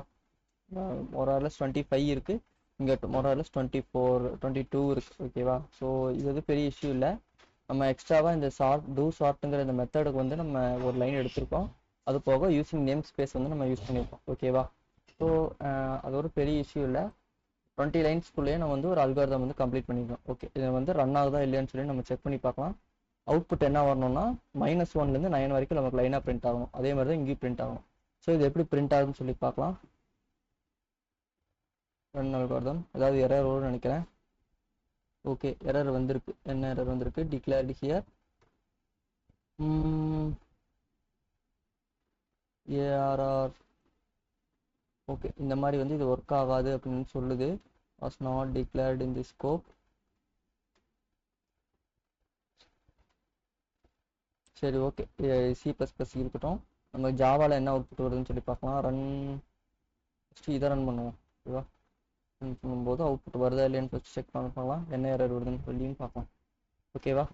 மொரார்லெஸ் 25 இருக்குது, இங்கே மொரார்லெஸ் 22 இருக்குது. ஓகேவா. ஸோ இது வந்து பெரிய இஷ்யூ இல்லை. நம்ம எக்ஸ்ட்ராவாக இந்த ஷார்ட்டுங்கிற இந்த மெத்தடுக்கு வந்து நம்ம ஒரு லைன் எடுத்திருக்கோம். அது போக யூஸிங் நேம் ஸ்பேஸ் வந்து நம்ம யூஸ் பண்ணியிருக்கோம். ஓகேவா. ஸோ அது ஒரு பெரிய இஷ்யூ இல்லை. 20 லைன்ஸ்குள்ளேயே நம்ம வந்து ஒரு அல்காரிதம் வந்து கம்ப்ளீட் பண்ணிக்கலாம். ஓகே, இது வந்து ரன் ஆகுதா இல்லையான்னு சொல்லி நம்ம செக் பண்ணி பார்க்கலாம். அவுட்புட் என்ன வரணும்னா -1லேருந்து 9 வரைக்கும் நமக்கு லைனாக பிரிண்ட் ஆகணும். அதே மாதிரி தான் இங்கேயும் பிரிண்ட் ஆகணும். ஸோ இது எப்படி பிரிண்ட் ஆகுதுன்னு சொல்லி பார்க்கலாம். ரன் அல்காரிதம், ஏதாவது எரர் வரும்னு நினைக்கிறேன். ஓகே, எரர் வந்திருக்கு. என்ன எரர் வந்திருக்கு, டிக்ளேர்டு ஹியர் ஏஆர்ஆர். ஓகே, இந்த மாதிரி வந்து இது ஒர்க் ஆகாது அப்படின்னு சொல்லுது. Was not declared in the scope. சரி ஓகே, C++ இருக்கட்டும். நம்ம ஜாவாவில் என்ன அவுட்புட் வருதுன்னு சொல்லி பார்க்கலாம். ஃபஸ்ட்டு இதை ரன் பண்ணுவோம். ஓகேவா? ரன் பண்ணும்போது அவுட்புட் வருதா இல்லையான்னு ஃபஸ்ட்டு செக் பண்ண பார்க்கலாம். என்ன எரர் வருதுன்னு சொல்லியும் பார்க்கலாம். ஓகேவா?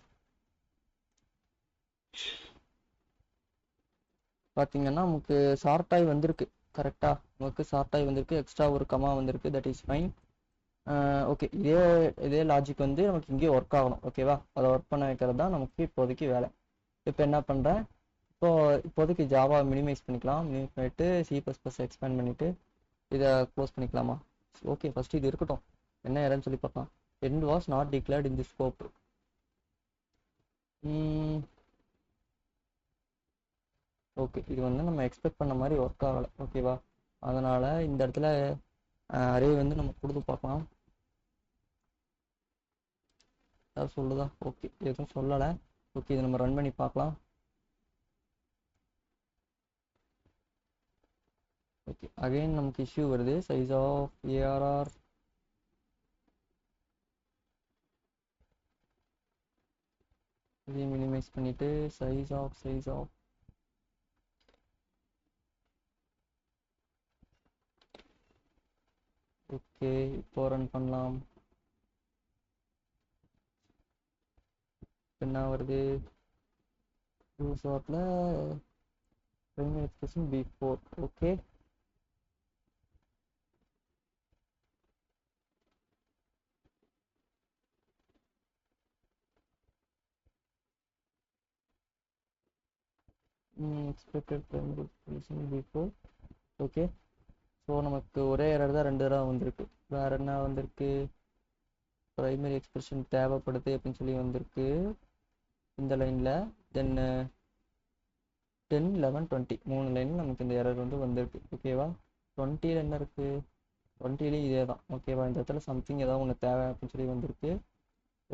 பார்த்தீங்கன்னா நமக்கு ஷார்ட் ஆகி வந்திருக்கு. கரெக்டாக நமக்கு ஷார்ட் ஆகி வந்திருக்கு. எக்ஸ்ட்ரா ஒரு கமா வந்திருக்கு. That is fine. ஓகே, இதே லாஜிக் வந்து நமக்கு இங்கேயே ஒர்க் ஆகணும். ஓகேவா? அதை ஒர்க் பண்ண வைக்கிறது தான் நமக்கு இப்போதைக்கு வேலை. இப்போ என்ன பண்ணுறேன், இப்போதைக்கு ஜாவா மினிமைஸ் பண்ணிக்கலாம். மினிமைஸ் பண்ணிவிட்டு C++ எக்ஸ்பேண்ட் பண்ணிவிட்டு இதை க்ளோஸ் பண்ணிக்கலாமா? ஓகே, ஃபஸ்ட்டு இது இருக்கட்டும். என்ன ஏறன்னு சொல்லி பார்க்கலாம். End was not declared in the scope. Okay, இது வந்து நம்ம எக்ஸ்பெக்ட் பண்ண மாதிரி ஒர்க் ஆகலை. ஓகேவா? அதனால் இந்த இடத்துல அரே வந்து நம்ம கொடுத்து பார்க்கலாம். ஏதாவது சொல்லுதா? ஓகே, எதுவும் சொல்லலை. ஓகே, இதை நம்ம ரன் பண்ணி பார்க்கலாம். ஓகே, அகைன் நமக்கு இஷ்யூ வருது. சைஸ் ஆஃப் ஏஆர்ஆர் இதையும் மினிமைஸ் பண்ணிவிட்டு சைஸ் ஆஃப் ஓகே, இப்போ ரன் பண்ணலாம். என்ன வருது? ஷார்ட்டில் primary expression B4. Okay, expected primary expression B4. Okay, so நமக்கு ஒரே எரர் தான் 2 தடவை வந்திருக்கு. வேறு என்ன வந்திருக்கு? ப்ரைமரி எக்ஸ்பிரஷன் தேவைப்படுது அப்படின்னு சொல்லி வந்திருக்கு இந்த லைனில். தென் 10, 11, 20 3 லைனில் நமக்கு இந்த எரர் வந்து வந்திருக்கு. ஓகேவா? 20ல் என்ன இருக்குது? 20லேயும் இதே தான். ஓகேவா? இந்த இடத்துல சம்திங் ஏதாவது ஒன்று தேவை அப்படின்னு சொல்லி வந்திருக்கு.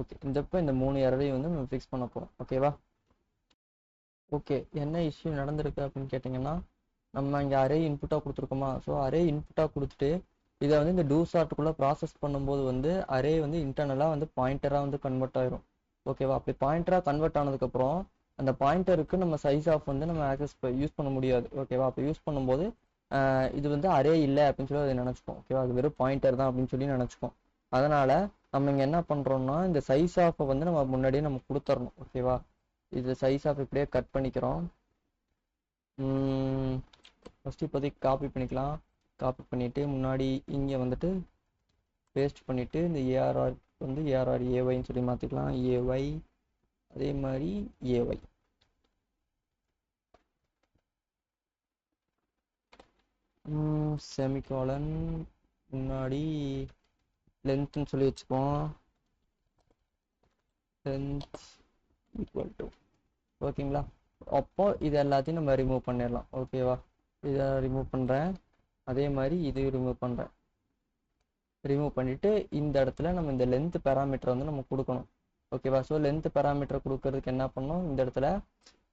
ஓகே, இந்த 3 எரரையும் வந்து நம்ம ஃபிக்ஸ் பண்ண போகிறோம். ஓகேவா? ஓகே, என்ன இஷ்யூ நடந்திருக்கு அப்படின்னு கேட்டிங்கன்னா, நம்ம இங்கே அரே இன்புட்டாக கொடுத்துருக்கோமா? ஸோ அரே இன்புட்டாக கொடுத்துட்டு இதை வந்து இந்த டூ சார்ட்டுக்குள்ளே ப்ராசஸ் பண்ணும்போது வந்து அரே வந்து இன்டர்னலாக வந்து பாயிண்டராக வந்து கன்வெர்ட் ஆயிரும். ஓகேவா? அப்படி பாயிண்டராக கன்வெர்ட் ஆனதுக்கப்புறம் அந்த பாயிண்டருக்கு நம்ம சைஸ் ஆஃப் வந்து நம்ம ஆக்சஸ் யூஸ் பண்ண முடியாது. ஓகேவா? அப்போ யூஸ் பண்ணும்போது இது வந்து அரே இல்லை அப்படின்னு சொல்லி அதை நினச்சிப்போம். ஓகேவா? அது வெறும் பாயிண்டர் தான் அப்படின்னு சொல்லி நினச்சிப்போம். அதனால் நம்ம இங்கே என்ன பண்ணுறோம்னா, இந்த சைஸ் ஆஃபை வந்து நம்ம முன்னாடியே நம்ம கொடுத்துடணும். ஓகேவா? இது சைஸ் ஆஃப் இப்படியே கட் பண்ணிக்கிறோம். ஃபஸ்ட்டு இப்போதைக்கு காப்பி பண்ணிக்கலாம். காப்பி பண்ணிவிட்டு முன்னாடி இங்கே வந்துட்டு பேஸ்ட் பண்ணிவிட்டு இந்த ஏஆர்ஆர் வந்து ஏஆர்ஆர் ஏஒய்ன்னு சொல்லி மாற்றிக்கலாம். ஏஒய் அதே மாதிரி ஏஒய். செமிகாலன் முன்னாடி லென்த்னு சொல்லி வச்சுப்போம். Length equal to. ஓகேங்களா? அப்போ இது எல்லாத்தையும் நம்ம ரிமூவ் பண்ணிடலாம். ஓகேவா? இதை ரிமூவ் பண்ணுறேன். அதே மாதிரி இதையும் ரிமூவ் பண்ணுறேன். ரிமூவ் பண்ணிவிட்டு இந்த இடத்துல நம்ம இந்த லென்த் பேராமீட்டர் வந்து நம்ம கொடுக்கணும். ஓகேவா? ஸோ லென்த் பேராமீட்டர் கொடுக்கறதுக்கு என்ன பண்ணணும், இந்த இடத்துல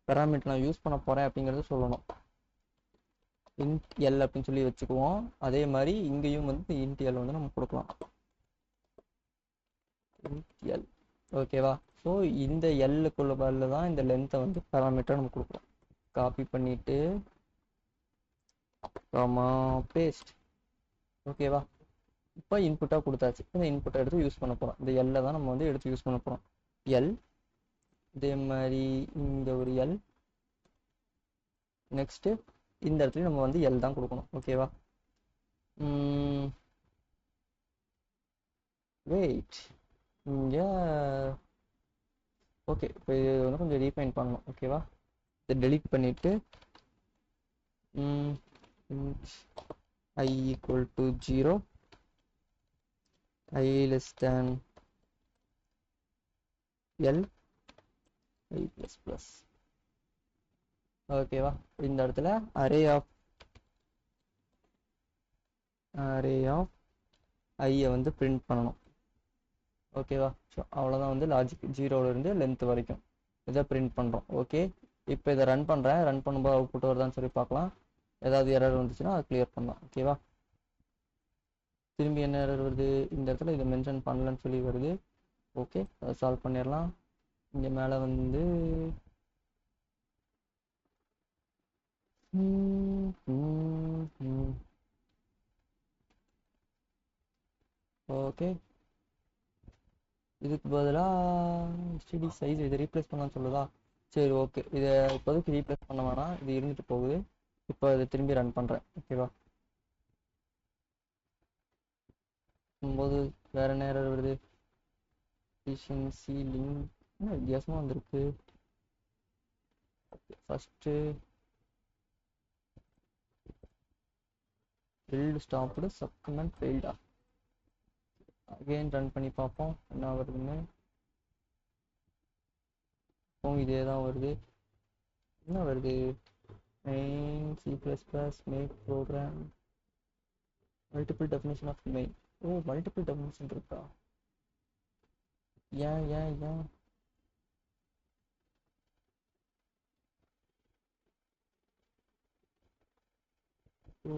பேராமீட்டர் நான் யூஸ் பண்ண போகிறேன் அப்படிங்கிறது சொல்லணும். இன்ட் எல் அப்படின்னு சொல்லி வச்சுக்குவோம். அதே மாதிரி இங்கேயும் வந்து இன்ட் எல் வந்து நம்ம கொடுக்கலாம். Int L. ஓகேவா? ஸோ இந்த எல்லுக்குள்ள பதில் தான் இந்த லென்த்தை வந்து பேராமீட்டர் நம்ம கொடுக்குறோம். காப்பி பண்ணிவிட்டு பேஸ்ட். ஓகேவா? இப்போ இன்புட்டாக கொடுத்தாச்சு. இந்த இன்புட்டை எடுத்து யூஸ் பண்ண போகிறோம். இந்த எல்லை தான் நம்ம வந்து எடுத்து யூஸ் பண்ண போகிறோம். எல், இதே மாதிரி இங்கே ஒரு எல், நெக்ஸ்ட்டு இந்த இடத்துல நம்ம வந்து எல் தான் கொடுக்கணும். ஓகேவா? வெயிட், இங்கே ஓகே, இப்போ இது வந்து கொஞ்சம் ரீஃபைன் பண்ணணும். ஓகேவா? இதை டெலீட் பண்ணிவிட்டு I equal to 0, I less than L, I plus plus. ஓகேவா? இந்த இடத்துல அரே ஆஃப் ஐயை வந்து பிரிண்ட் பண்ணணும். ஓகேவா? ஸோ அவ்வளோதான் வந்து லாஜிக். 0லேருந்து லென்த் வரைக்கும் இதை பிரிண்ட் பண்ணுறோம். ஓகே, இப்போ இதை ரன் பண்ணுறேன். ரன் பண்ணும்போது அவுட்புட் வருதான்னு சொல்லி பார்க்கலாம். ஏதாவது எரர் வந்துச்சுன்னா அதை கிளியர் பண்ணலாம். ஓகேவா? திரும்பி என்ன எரர் வருது? இந்த இடத்துல இதை மென்ஷன் பண்ணலன்னு சொல்லி வருது. ஓகே, அதை சால்வ் பண்ணிடலாம். இங்கே மேலே வந்து ஓகே, இதுக்கு பதிலாக ஸ்டடி சைஸ் இதை ரீப்ளேஸ் பண்ணலாம்னு சொல்லுதா? சரி, ஓகே, இதை இப்போதைக்கு ரீப்ளேஸ் பண்ண வேணாம், இது இருந்துட்டு போகுது. இப்போ இதை திரும்பி ரன் பண்ணுறேன். ஓகேவா? போது வேற நேரம் வருது. எஃபிஷியன்சி லிங்க் என்ன வித்தியாசமாக வந்திருக்கு. First build stopped subcommand failed. Again run பண்ணி பார்ப்போம் என்ன வருதுன்னு. இதே தான் வருது. என்ன வருது? main C++ make program multiple definition of main. ஓ, மல்டிபிள் டெஃபினிஷன் இருக்கா? ஏன் ஏன் ஏன் ஓ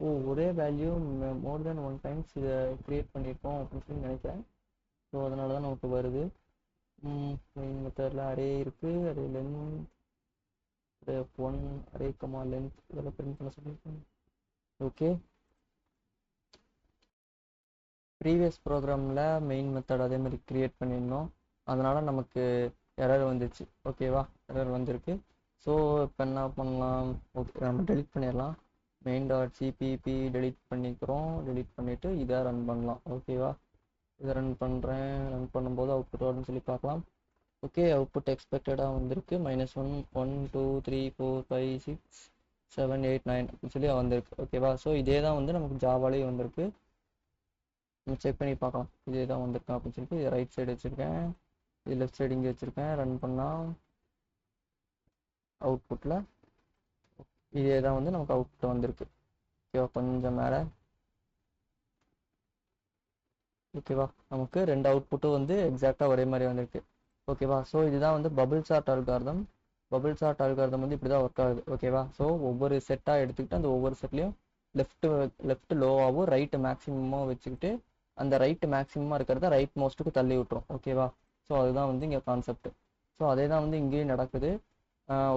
ஓ ஒரே value more than one times இதை க்ரியேட் பண்ணியிருக்கோம் அப்படின்னு சொல்லி நினைக்கிறேன். ஸோ அதனால தான் நமக்கு வருது. மெயின் மெத்தடில் அரே இருக்குது, array length, array one, array comma length இதெல்லாம் பிரிண்ட் பண்ண சொல்லியிருக்கேன். ஓகே, ப்ரீவியஸ் ப்ரோக்ராமில் மெயின் மெத்தட் அதே மாதிரி க்ரியேட் பண்ணியிருந்தோம். அதனால் நமக்கு எரர் வந்துச்சு. ஓகேவா? எரர் வந்திருக்கு. ஸோ இப்போ என்ன பண்ணலாம்? ஓகே, நம்ம டெலிட் பண்ணிடலாம். main.cpp டெலிட் பண்ணிக்கிறோம். டெலிட் பண்ணிவிட்டு இதை ரன் பண்ணலாம். ஓகேவா? இதை ரன் பண்ணுறேன். ரன் பண்ணும்போது அவுட்புட் வரும்னு சொல்லி பார்க்கலாம். ஓகே, அவுட்புட் எக்ஸ்பெக்டடாக வந்திருக்கு. -1 1 2 3 4 5 6 7 8 9 அப்படின்னு சொல்லி வந்திருக்கு. ஓகேவா? ஸோ இதே தான் வந்து நமக்கு ஜாவாலேயே வந்திருக்கு. நம்ம செக் பண்ணி பார்க்கலாம் இதே தான் வந்திருக்கேன் அப்படின்னு சொல்லிட்டு. இது ரைட் சைடு வச்சுருக்கேன், இது லெஃப்ட் சைடு இங்கே வச்சுருக்கேன். ரன் பண்ணால் அவுட்புட்டில் இதே தான் வந்து நமக்கு அவுட்புட் வந்திருக்கு. ஓகேவா? கொஞ்சம் மேலே. ஓகேவா? நமக்கு ரெண்டு அவுட்புட்டும் வந்து எக்ஸாக்டாக ஒரே மாதிரி வந்திருக்கு. ஓகேவா? ஸோ இதுதான் வந்து bubble sort algorithm. Bubble sort algorithm வந்து இப்படி தான் ஒர்க் ஆகுது. ஓகேவா? ஸோ ஒவ்வொரு செட்டாக எடுத்துக்கிட்டு அந்த ஒவ்வொரு செட்லையும் லெஃப்ட் லோவாகவும் ரைட்டு மேக்ஸிமமாக வச்சுக்கிட்டு அந்த ரைட்டு மேக்ஸிமமாக இருக்கிறத ரைட் மோஸ்ட்டுக்கு தள்ளி விட்டுரும். ஓகேவா? ஸோ அதுதான் வந்து இங்கே கான்செப்ட். ஸோ அதே தான் வந்து இங்கேயும் நடக்குது.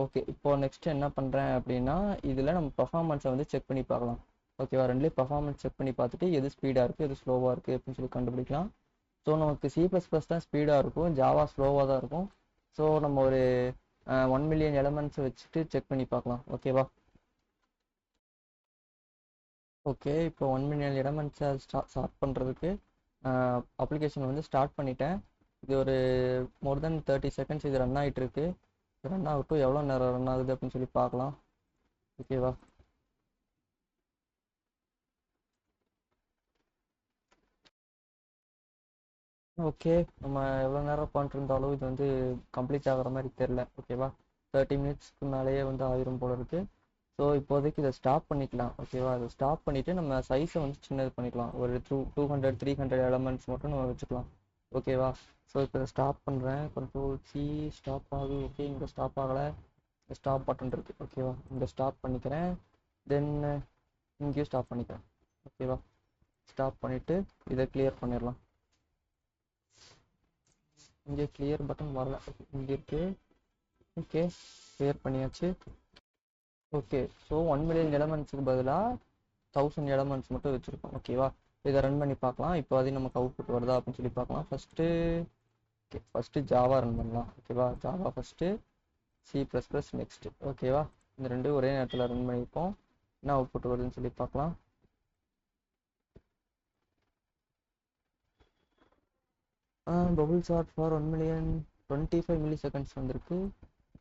ஓகே, இப்போ நெக்ஸ்ட் என்ன பண்ணுறேன் அப்படின்னா, இதில் நம்ம பர்ஃபார்மன்ஸை வந்து செக் பண்ணி பார்க்கலாம். ஓகேவா? ரெண்டுலேயும் பர்ஃபார்மன்ஸ் செக் பண்ணி பார்த்துட்டு எது ஸ்பீடாக இருக்குது, எது ஸ்லோவாக இருக்குது அப்படின்னு சொல்லி கண்டுபிடிக்கலாம். ஸோ நமக்கு C++ தான் ஸ்பீடாக இருக்கும், ஜாவா ஸ்லோவாக தான் இருக்கும். ஸோ நம்ம ஒரு 1 மில்லியன் எலமெண்ட்ஸ் வச்சுட்டு செக் பண்ணி பார்க்கலாம். ஓகேவா? ஓகே, இப்போ 1 மில்லியன் எலமெண்ட்ஸை ஸ்டார்ட் பண்ணுறதுக்கு அப்ளிகேஷன் வந்து ஸ்டார்ட் பண்ணிட்டேன். இது ஒரு மோர் தென் 30 செகண்ட்ஸ் இது ரன் ஆகிட்டு இருக்கு. ரன் ஆகட்டும், எவ்வளோ நேரம் ரன் ஆகுது அப்படின்னு சொல்லி பார்க்கலாம். ஓகேவா? ஓகே, நம்ம எவ்வளோ நேரம் உட்காந்துருந்தாலும் இது வந்து கம்ப்ளீட் ஆகிற மாதிரி தெரில. ஓகேவா? 30 மினிட்ஸ்க்கு மேலேயே வந்து ஆயிரும் போல இருக்குது. ஸோ இப்போதைக்கு இதை ஸ்டாப் பண்ணிக்கலாம். ஓகேவா? அதை ஸ்டாப் பண்ணிவிட்டு நம்ம சைஸை வந்து சின்னது பண்ணிக்கலாம். ஒரு 200 300 எலமெண்ட்ஸ் மட்டும் நம்ம வச்சுக்கலாம். ஓகேவா? ஸோ இப்போ இதை ஸ்டாப் பண்ணுறேன். Ctrl+C ஸ்டாப் ஆகுது. ஓகே, இங்கே ஸ்டாப் ஆகலை. ஸ்டாப் பட்டன் இருக்குது. ஓகேவா? இங்கே ஸ்டாப் பண்ணிக்கிறேன். தென் இங்கேயும் ஸ்டாப் பண்ணிக்கிறேன். ஓகேவா? ஸ்டாப் பண்ணிவிட்டு இதை கிளியர் பண்ணிடலாம். இங்கே கிளியர் பட்டன் வரல, இங்கே இருக்கு. ஓகே, கிளியர் பண்ணியாச்சு. ஓகே, ஸோ 1 மில்லியன் எலமெண்ட்ஸுக்கு பதிலாக 1000 எலமெண்ட்ஸ் மட்டும் வச்சுருக்கோம். ஓகேவா? இதை ரன் பண்ணி பார்க்கலாம். இப்போ அது நமக்கு அவுட்புட் வருதா அப்படின்னு சொல்லி பார்க்கலாம். ஃபஸ்ட்டு ஜாவா ரன் பண்ணலாம். ஓகேவா? Java first, C++ next. ஓகேவா? இந்த ரெண்டும் ஒரே நேரத்தில் ரன் பண்ணியிருப்போம். என்ன அவுட்புட் வருதுன்னு சொல்லி பார்க்கலாம். Bubble sort for 1 million 25 milliseconds வந்திருக்கு.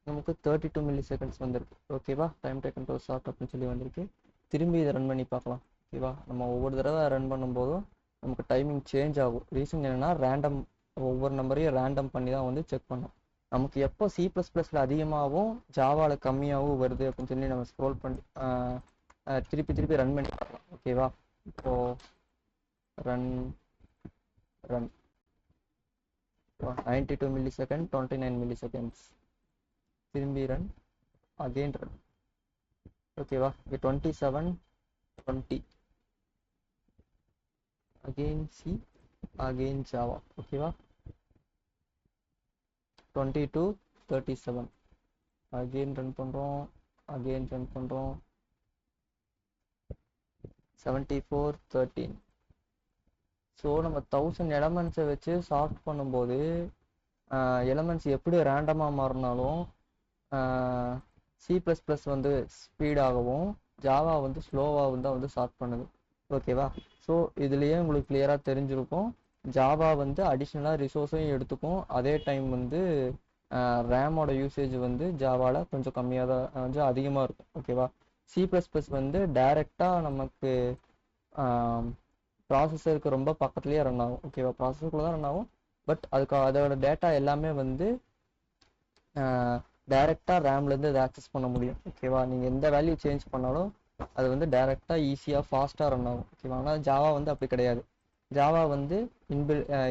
நமக்கு 32 மில்லி செகண்ட்ஸ் வந்திருக்கு. ஓகேவா? டைம் டேக்கன் டு ஷார்ட் அப்படின்னு சொல்லி வந்திருக்கு. திரும்பி இதை ரன் பண்ணி பார்க்கலாம். ஓகேவா? நம்ம ஒவ்வொரு தடவை ரன் பண்ணும்போதும் நமக்கு டைமிங் சேஞ்ச் ஆகும். ரீசன் என்னென்னா, ஒவ்வொரு நம்பரையும் ரேண்டம் பண்ணி தான் வந்து செக் பண்ணோம். நமக்கு எப்போ C++ல அதிகமாகவும் ஜாவாவில் கம்மியாகவும் வருது அப்படின்னு சொல்லி நம்ம ஸ்க்ரோல் பண்ணி திருப்பி திருப்பி ரன் பண்ணி பார்க்கலாம். ஓகேவா? இப்போது run 92 milli second, 29 milli seconds. திரும்பி ரன், அகெயின் ரன். ஓகேவா? இங்கே 27 20 அகெயின் சி, அகெயின் ஜாவா. ஓகேவா? 22 37. அகெயின் ரன் பண்ணுறோம், அகெயின் ரன் பண்ணுறோம். 7413. ஸோ நம்ம 1000 எலமெண்ட்ஸை வச்சு சார்ட் பண்ணும்போது எலமெண்ட்ஸ் எப்படி ரேண்டமாக மாறினாலும் C++ வந்து ஸ்பீடாகவும் ஜாவா வந்து ஸ்லோவாகவும் தான் வந்து சார்ட் பண்ணுது. ஓகேவா? ஸோ இதுலேயே உங்களுக்கு கிளியராக தெரிஞ்சிருக்கும், ஜாவா வந்து அடிஷ்னலாக ரிசோர்ஸையும் எடுத்துக்கும், அதே டைம் வந்து ரேமோட யூசேஜ் வந்து ஜாவாவில் கொஞ்சம் கம்மியாக தான் கொஞ்சம் அதிகமாக இருக்கும். ஓகேவா? C++ வந்து டைரெக்டாக நமக்கு ப்ராசஸருக்கு ரொம்ப பக்கத்துலேயே ரன் ஆகும். ஓகேவா? ப்ராசஸருக்குள்ள தான் ரன் ஆகும், பட் அதோட டேட்டா எல்லாமே வந்து டைரெக்டாக ரேம்லேருந்து அதை ஆக்சஸ் பண்ண முடியும். ஓகேவா? நீங்கள் எந்த வேல்யூ சேஞ்ச் பண்ணாலும் அது வந்து டைரெக்டாக ஈஸியாக ஃபாஸ்ட்டாக ரன் ஆகும். ஓகேவா? ஆனால் ஜாவா வந்து அப்படி கிடையாது. ஜாவா வந்து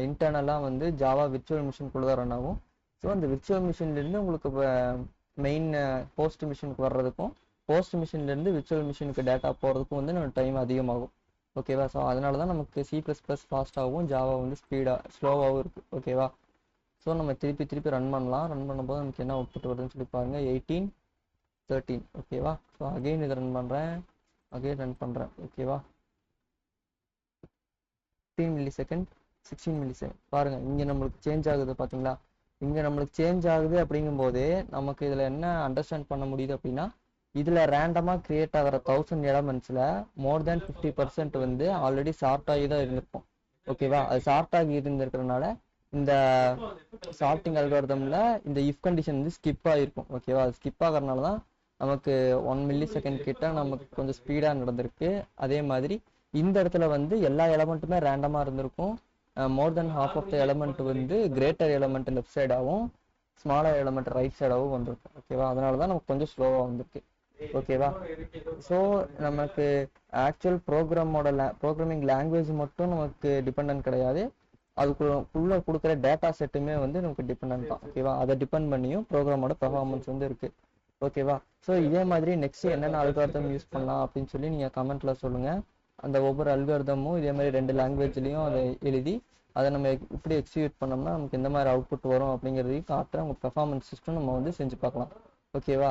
இன்டர்னலாக வந்து ஜாவா விர்ச்சுவல் மிஷின்குள்ளே தான் ரன் ஆகும். ஸோ அந்த விர்ச்சுவல் மிஷின்லேருந்து உங்களுக்கு மெயின் ஹோஸ்ட் மிஷினுக்கு வர்றதுக்கும் ஹோஸ்ட் மிஷின்லேருந்து விர்ச்சுவல் மிஷினுக்கு டேட்டா போகிறதுக்கும் வந்து நம்ம டைம் அதிகமாகும். ஓகேவா? ஸோ அதனால தான் நமக்கு C++ ஃபாஸ்ட்டாகவும் ஜாவா வந்து ஸ்லோவாகவும் இருக்குது. ஓகேவா? ஸோ நம்ம திருப்பி ரன் பண்ணலாம். ரன் பண்ணும்போது நமக்கு என்ன அவுட்புட் வருதுன்னு சொல்லி பாருங்கள். 1813. ஓகேவா? ஸோ அகெயின் இதை ரன் பண்ணுறேன், அகெயின் ரன் பண்ணுறேன். ஓகேவா? 15 மில்லிசெகண்ட், 16 மில்லிசெகண்ட். பாருங்கள், இங்கே நம்மளுக்கு சேஞ்ச் ஆகுது. பார்த்தீங்களா? இங்கே நம்மளுக்கு சேஞ்ச் ஆகுது அப்படிங்கும்போது நமக்கு இதில் என்ன அண்டர்ஸ்டாண்ட் பண்ண முடியுது அப்படின்னா, இதில் ரேண்டமாக கிரியேட் ஆகிற 1000 எலமெண்ட்ஸில் மோர் தேன் 50% வந்து ஆல்ரெடி ஷார்ட் ஆகி தான் இருந்திருக்கும். ஓகேவா? அது ஷார்ட் ஆகி இருந்திருக்கிறதுனால இந்த சார்ட்டிங் அல்காரிதமில் இந்த இஃப் கண்டிஷன் வந்து ஸ்கிப் ஆகிருக்கும். ஓகேவா? அது ஸ்கிப் ஆகிறதுனால தான் நமக்கு 1 மில்லிசெகண்ட் கிட்ட நமக்கு கொஞ்சம் ஸ்பீடாக நடந்திருக்கு. அதே மாதிரி இந்த இடத்துல வந்து எல்லா எலமெண்ட்டுமே ரேண்டமாக இருந்திருக்கும். More than half of the element வந்து கிரேட்டர் எலமெண்ட் லெஃப்ட் சைடாகவும் ஸ்மாலர் எலமெண்ட் ரைட் சைடாகவும் வந்திருக்கும். ஓகேவா? அதனால தான் நமக்கு கொஞ்சம் ஸ்லோவாக வந்திருக்கு. ஓகேவா? ஸோ நமக்கு ஆக்சுவல் ப்ரோக்ராமிங் லாங்குவேஜ் மட்டும் நமக்கு டிபெண்ட் கிடையாது, அதுக்குள்ள கொடுக்குற டேட்டா செட்டுமே வந்து நமக்கு டிபெண்ட் தான். ஓகேவா? அதை டிபெண்ட் பண்ணியும் ப்ரோக்ராமோட பெர்ஃபார்மன்ஸ் வந்து இருக்கு. ஓகேவா? ஸோ இதே மாதிரி நெக்ஸ்ட் என்னென்ன அல்காரிதம் யூஸ் பண்ணலாம் அப்படின்னு சொல்லி நீங்கள் கமெண்ட்ல சொல்லுங்க. அந்த ஒவ்வொரு அல்காரிதமும் இதே மாதிரி 2 லாங்குவேஜ்லையும் அதை எழுதி அதை நம்ம இப்படி எக்ஸிக்யூட் பண்ணோம்னா நமக்கு எந்த மாதிரி அவுட்புட் வரும் அப்படிங்கிறதையும் காட்டுற உங்கள் பெர்ஃபார்மன்ஸ் சிஸ்டம் நம்ம வந்து செஞ்சு பார்க்கலாம். ஓகேவா?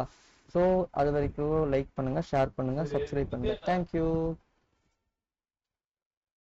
ஸோ அது வரைக்கும் லைக் பண்ணுங்கள், ஷேர் பண்ணுங்கள், சப்ஸ்கிரைப் பண்ணுங்கள். தேங்க்யூ.